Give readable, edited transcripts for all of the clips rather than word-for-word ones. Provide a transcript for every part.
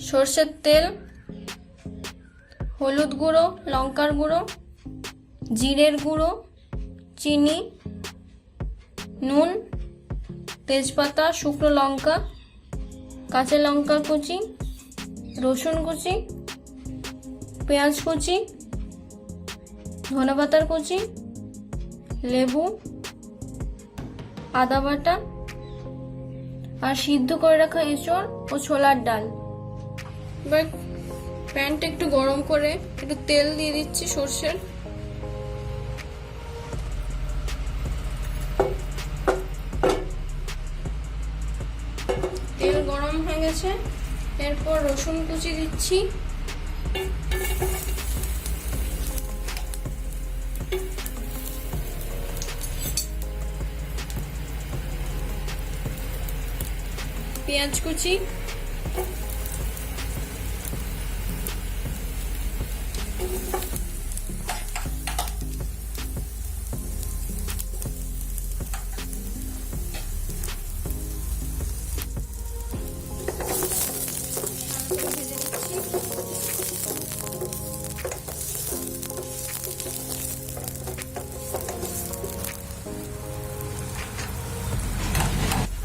সরষের তেল, হলুদ গুঁড়ো, লঙ্কার গুঁড়ো, জিরের গুঁড়ো, চিনি, নুন, তেজপাতা, শুকনো লঙ্কা, কাঁচা লঙ্কা কুচি, রসুন কুচি, পেঁয়াজ কুচি, ধনেপাতার কুচি, লেবু, আদা বাটা আর সিদ্ধ করে রাখা এঁচড় ও ছোলার ডাল। এবার প্যানটা একটু গরম করে একটু তেল দিয়ে দিচ্ছি সর্ষের। তেল গরম হয়ে গেছে, এরপর রসুন কুচি দিচ্ছি, পেঁয়াজ কুচি,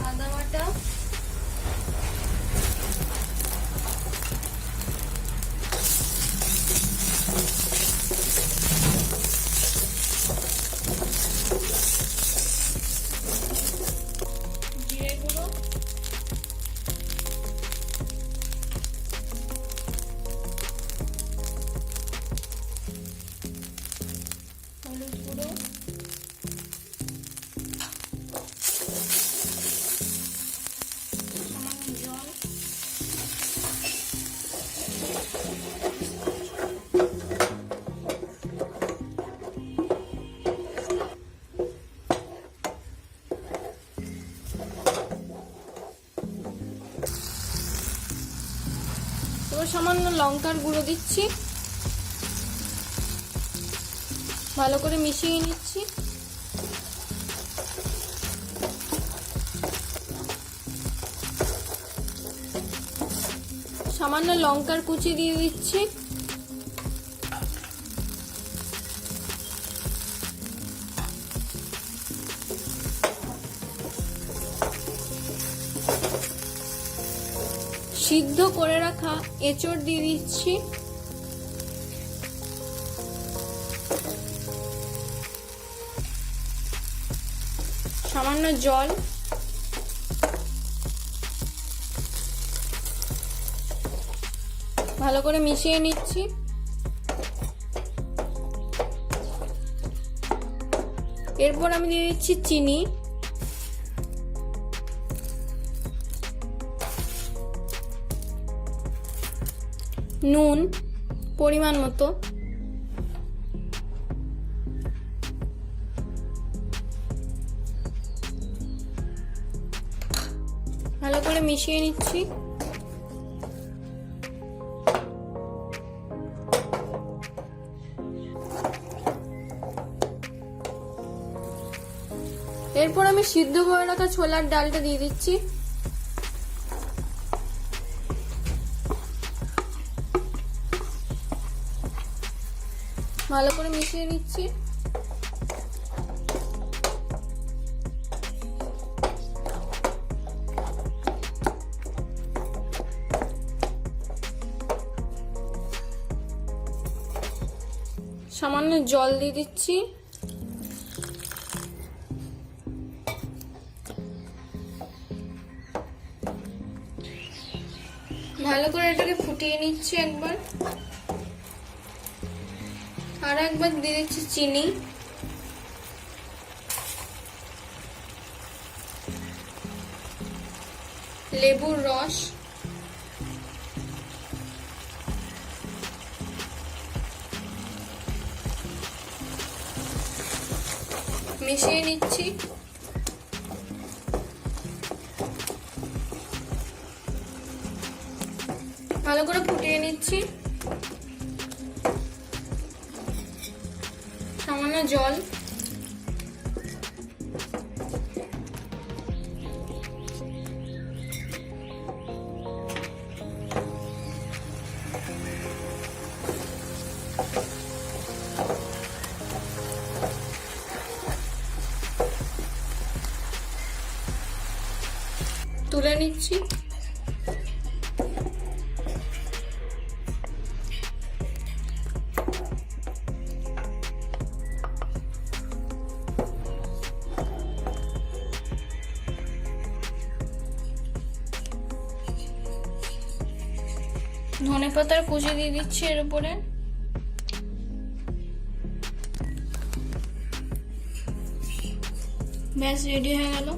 আদা বাটা, জিরে গুঁড়ো, হলুদ গুঁড়ো, সামান্য জল, এবার সামান্য লঙ্কার গুঁড়ো দিচ্ছি, ভালো করে মিশিয়ে নিচ্ছি। সামান্য লঙ্কার কুচি দিয়ে দিচ্ছি, সিদ্ধ করে রাখা এঁচড় দিয়ে দিচ্ছি, সামান্য জল, ভালো করে মিশিয়ে নিচ্ছি। এরপর আমি দিয়ে দিচ্ছি চিনি, নুন পরিমাণ মতো, ভালো করে মিশিয়ে নিচ্ছি। এরপর আমি সিদ্ধ করে রাখা ছোলার ডালটা দিয়ে দিচ্ছি, ভালো করে মিশিয়ে নিচ্ছি। সামান্য জল দিয়ে দিচ্ছি, ভালো করে এটাকে ফুটিয়ে নিচ্ছি একবার। আর একবার দিয়ে দিচ্ছি চিনি, লেবুর রস, মিশিয়ে নিচ্ছি। ভালো করে ফুটিয়ে নিচ্ছি। সামান্য জল, তুলে নিচ্ছি। ধনেপাতার কুচি দিয়ে দিচ্ছি এর উপরে। ব্যাস রেডি হয়ে গেল।